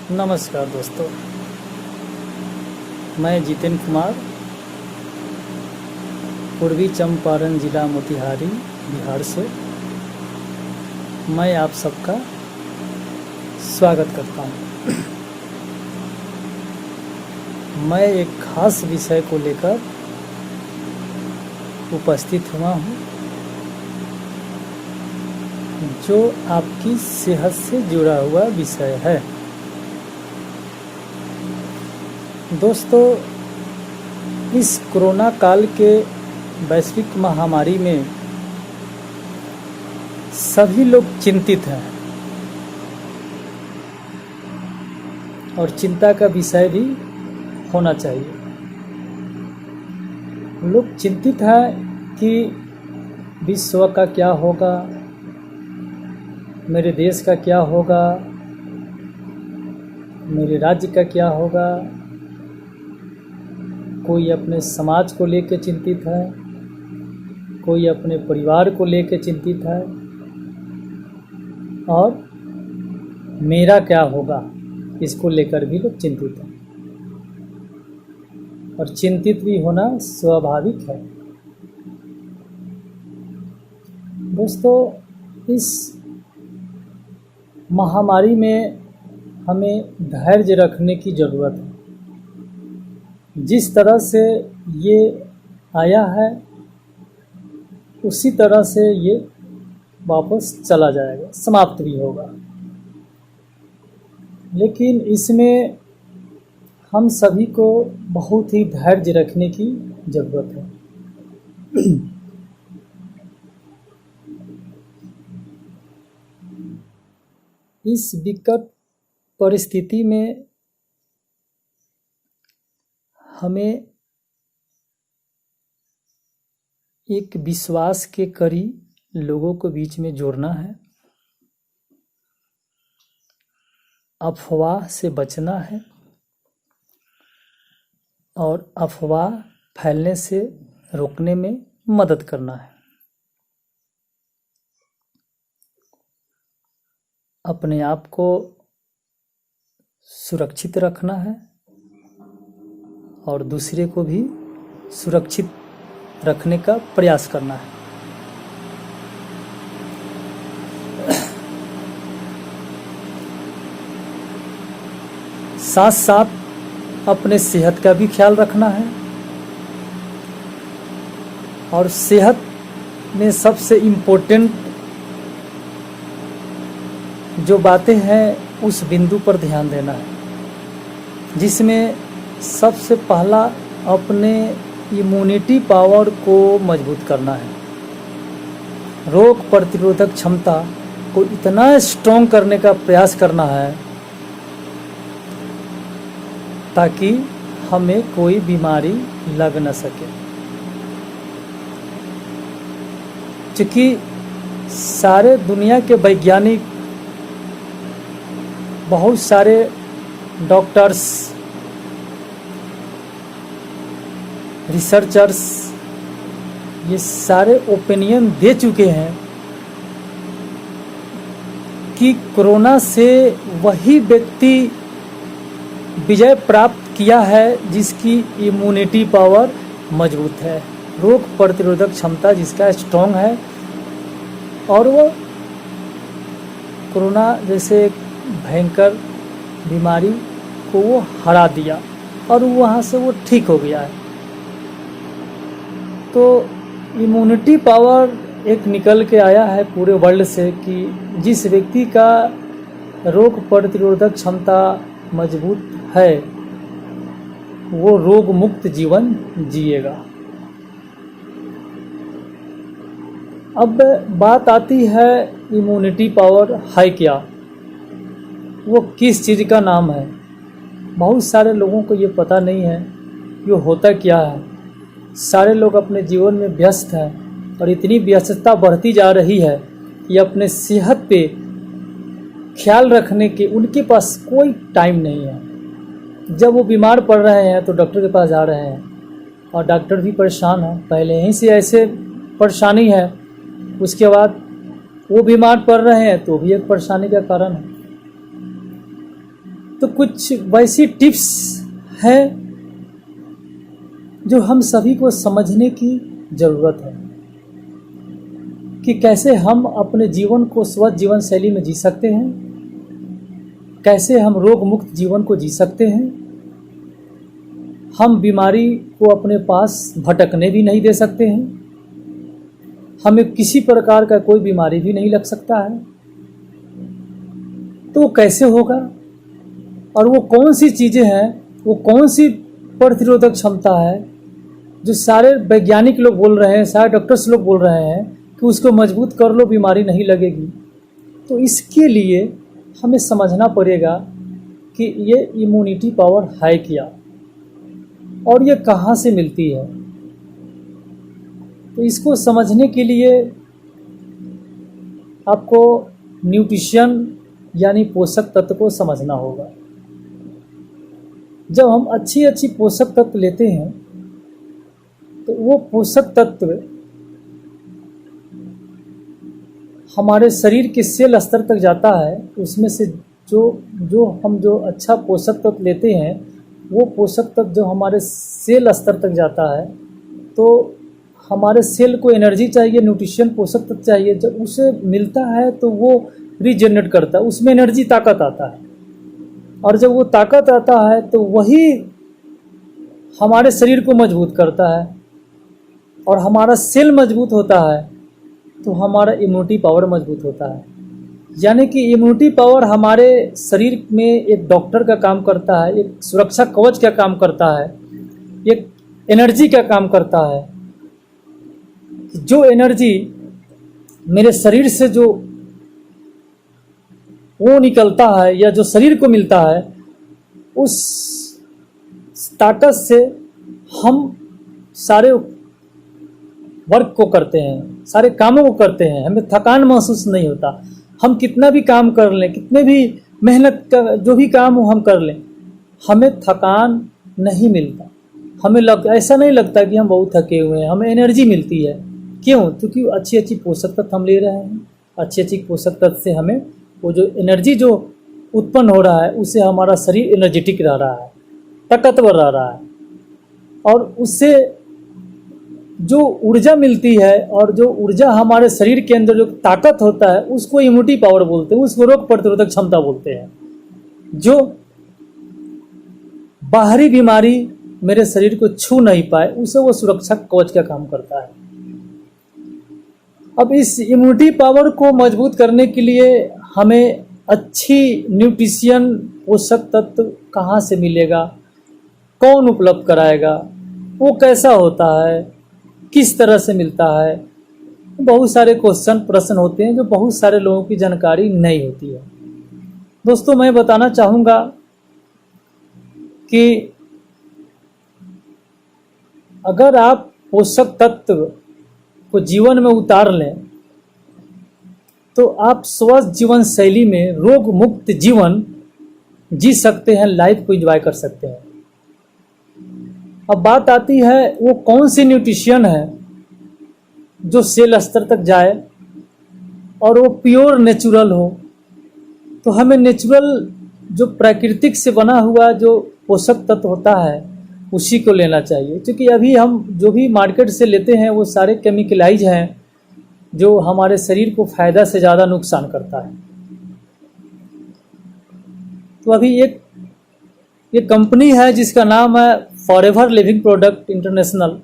नमस्कार दोस्तों, मैं जितेंद्र कुमार, पूर्वी चंपारण जिला मोतिहारी बिहार से मैं आप सबका स्वागत करता हूँ। मैं एक खास विषय को लेकर उपस्थित हुआ हूँ जो आपकी सेहत से जुड़ा हुआ विषय है। दोस्तों, इस कोरोना काल के वैश्विक महामारी में सभी लोग चिंतित हैं और चिंता का विषय भी होना चाहिए। लोग चिंतित हैं कि विश्व का क्या होगा, मेरे देश का क्या होगा, मेरे राज्य का क्या होगा। कोई अपने समाज को लेकर चिंतित है, कोई अपने परिवार को लेकर चिंतित है और मेरा क्या होगा इसको लेकर भी लोग चिंतित हैं। और चिंतित भी होना स्वाभाविक है। दोस्तों, इस महामारी में हमें धैर्य रखने की ज़रूरत है। जिस तरह से ये आया है उसी तरह से ये वापस चला जाएगा, समाप्त भी होगा। लेकिन इसमें हम सभी को बहुत ही धैर्य रखने की ज़रूरत है। इस विकट परिस्थिति में हमें एक विश्वास के कड़ी लोगों को बीच में जोड़ना है, अफवाह से बचना है और अफवाह फैलने से रोकने में मदद करना है। अपने आप को सुरक्षित रखना है और दूसरे को भी सुरक्षित रखने का प्रयास करना है। साथ साथ अपने सेहत का भी ख्याल रखना है और सेहत में सबसे इम्पोर्टेंट जो बातें हैं उस बिंदु पर ध्यान देना है, जिसमें सबसे पहला अपने इम्यूनिटी पावर को मजबूत करना है। रोग प्रतिरोधक क्षमता को इतना स्ट्रॉन्ग करने का प्रयास करना है ताकि हमें कोई बीमारी लग न सके। क्योंकि सारे दुनिया के वैज्ञानिक, बहुत सारे डॉक्टर्स, रिसर्चर्स ये सारे ओपिनियन दे चुके हैं कि कोरोना से वही व्यक्ति विजय प्राप्त किया है जिसकी इम्यूनिटी पावर मजबूत है, रोग प्रतिरोधक क्षमता जिसका स्ट्रॉन्ग है, और वो कोरोना जैसे एक भयंकर बीमारी को वो हरा दिया और वहाँ से वो ठीक हो गया है। तो इम्यूनिटी पावर एक निकल के आया है पूरे वर्ल्ड से कि जिस व्यक्ति का रोग प्रतिरोधक क्षमता मजबूत है वो रोग मुक्त जीवन जिएगा। अब बात आती है इम्यूनिटी पावर है क्या, वो किस चीज़ का नाम है। बहुत सारे लोगों को ये पता नहीं है ये होता क्या है। सारे लोग अपने जीवन में व्यस्त हैं और इतनी व्यस्तता बढ़ती जा रही है कि अपने सेहत पे ख्याल रखने के उनके पास कोई टाइम नहीं है। जब वो बीमार पड़ रहे हैं तो डॉक्टर के पास जा रहे हैं और डॉक्टर भी परेशान है, पहले ही से ऐसे परेशानी है, उसके बाद वो बीमार पड़ रहे हैं तो भी एक परेशानी का कारण है। तो कुछ वैसी टिप्स हैं जो हम सभी को समझने की ज़रूरत है कि कैसे हम अपने जीवन को स्वस्थ जीवन शैली में जी सकते हैं, कैसे हम रोग मुक्त जीवन को जी सकते हैं, हम बीमारी को अपने पास भटकने भी नहीं दे सकते हैं, हमें किसी प्रकार का कोई बीमारी भी नहीं लग सकता है। तो वो कैसे होगा और वो कौन सी चीज़ें हैं, वो कौन सी प्रतिरोधक क्षमता है जो सारे वैज्ञानिक लोग बोल रहे हैं, सारे डॉक्टर्स लोग बोल रहे हैं कि उसको मजबूत कर लो बीमारी नहीं लगेगी। तो इसके लिए हमें समझना पड़ेगा कि ये इम्यूनिटी पावर है क्या और ये कहाँ से मिलती है। तो इसको समझने के लिए आपको न्यूट्रिशन यानी पोषक तत्व को समझना होगा। जब हम अच्छी अच्छी पोषक तत्व लेते हैं तो वो पोषक तत्व हमारे शरीर के सेल स्तर तक जाता है। उसमें से जो अच्छा पोषक तत्व लेते हैं वो पोषक तत्व जो हमारे सेल स्तर तक जाता है, तो हमारे सेल को एनर्जी चाहिए, न्यूट्रिशन पोषक तत्व चाहिए। जब उसे मिलता है तो वो रीजनरेट करता है, उसमें एनर्जी ताकत आता है, और जब वो ताकत आता है तो वही हमारे शरीर को मजबूत करता है, और हमारा सेल मजबूत होता है तो हमारा इम्यूनिटी पावर मजबूत होता है। यानी कि इम्यूनिटी पावर हमारे शरीर में एक डॉक्टर का काम करता है, एक सुरक्षा कवच का काम करता है, एक एनर्जी का काम करता है। जो एनर्जी मेरे शरीर से जो वो निकलता है या जो शरीर को मिलता है, उस ताकत से हम सारे वर्क को करते हैं, सारे कामों को करते हैं, हमें थकान महसूस नहीं होता। हम कितना भी काम कर लें, कितने भी मेहनत का जो भी काम हो हम कर लें, हमें थकान नहीं मिलता। हमें ऐसा नहीं लगता कि हम बहुत थके हुए हैं, हमें एनर्जी मिलती है। क्यों? क्योंकि अच्छी अच्छी पोषक तत्व हम ले रहे हैं। अच्छी अच्छी पोषक तत्व से हमें वो जो एनर्जी जो उत्पन्न हो रहा है उससे हमारा शरीर एनर्जेटिक रह रहा है, ताकतवर रह रहा है, और उससे जो ऊर्जा मिलती है और जो ऊर्जा हमारे शरीर के अंदर जो ताकत होता है उसको इम्यूनिटी पावर बोलते हैं, उसको रोग प्रतिरोधक क्षमता बोलते हैं। जो बाहरी बीमारी मेरे शरीर को छू नहीं पाए उसे वो सुरक्षा कवच का काम करता है। अब इस इम्यूनिटी पावर को मजबूत करने के लिए हमें अच्छी न्यूट्रिशन पोषक तत्व कहाँ से मिलेगा, कौन उपलब्ध कराएगा, वो कैसा होता है, किस तरह से मिलता है, बहुत सारे प्रश्न होते हैं जो बहुत सारे लोगों की जानकारी नहीं होती है। दोस्तों, मैं बताना चाहूँगा कि अगर आप पोषक तत्व को जीवन में उतार लें तो आप स्वस्थ जीवन शैली में रोग मुक्त जीवन जी सकते हैं, लाइफ को एंजॉय कर सकते हैं। अब बात आती है वो कौन सी न्यूट्रिशन है जो सेल स्तर तक जाए और वो प्योर नेचुरल हो। तो हमें नेचुरल जो प्राकृतिक से बना हुआ जो पोषक तत्व होता है उसी को लेना चाहिए, क्योंकि अभी हम जो भी मार्केट से लेते हैं वो सारे केमिकलाइज हैं जो हमारे शरीर को फ़ायदा से ज़्यादा नुकसान करता है। तो अभी एक कंपनी है जिसका नाम है फॉरएवर लिविंग प्रोडक्ट इंटरनेशनल।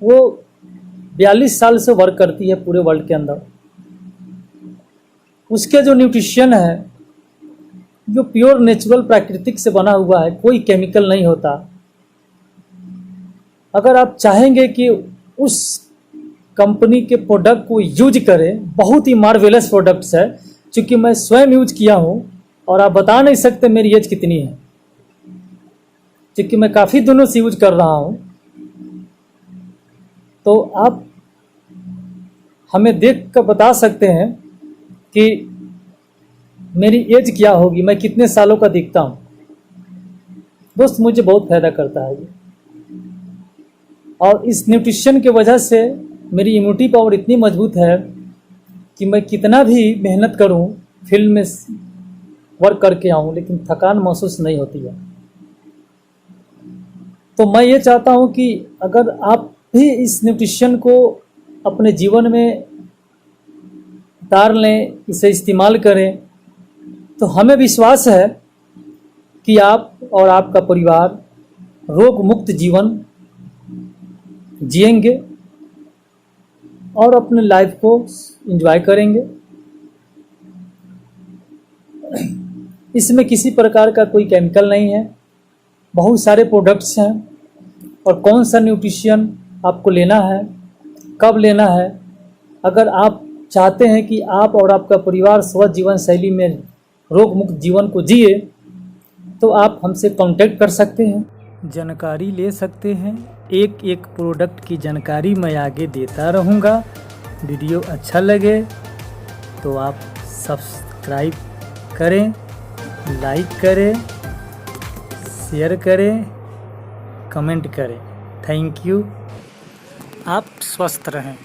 वो 42 साल से वर्क करती है पूरे वर्ल्ड के अंदर। उसके जो न्यूट्रिशन है जो प्योर नेचुरल प्राकृतिक से बना हुआ है, कोई केमिकल नहीं होता। अगर आप चाहेंगे कि उस कंपनी के प्रोडक्ट को यूज करें, बहुत ही मार्वेलस प्रोडक्ट्स है, क्योंकि मैं स्वयं यूज किया हूँ और आप बता नहीं सकते मेरी एज कितनी है, क्योंकि मैं काफ़ी दिनों से यूज कर रहा हूँ। तो आप हमें देख कर बता सकते हैं कि मेरी एज क्या होगी, मैं कितने सालों का दिखता हूँ। दोस्त, मुझे बहुत फायदा करता है ये, और इस न्यूट्रिशन के वजह से मेरी इम्यूनिटी पावर इतनी मजबूत है कि मैं कितना भी मेहनत करूँ फील्ड में वर्क करके आऊँ, लेकिन थकान महसूस नहीं होती है। तो मैं ये चाहता हूँ कि अगर आप भी इस न्यूट्रिशन को अपने जीवन में उतार लें, इसे इस्तेमाल करें, तो हमें विश्वास है कि आप और आपका परिवार रोग मुक्त जीवन जिएंगे और अपने लाइफ को एंजॉय करेंगे। इसमें किसी प्रकार का कोई केमिकल नहीं है, बहुत सारे प्रोडक्ट्स हैं। और कौन सा न्यूट्रिशन आपको लेना है, कब लेना है, अगर आप चाहते हैं कि आप और आपका परिवार स्वस्थ जीवन शैली में रोग मुक्त जीवन को जिए, तो आप हमसे कांटेक्ट कर सकते हैं, जानकारी ले सकते हैं। एक एक प्रोडक्ट की जानकारी मैं आगे देता रहूँगा। वीडियो अच्छा लगे तो आप सब्सक्राइब करें, लाइक करें, शेयर करें, कमेंट करें। Thank you. आप स्वस्थ रहें।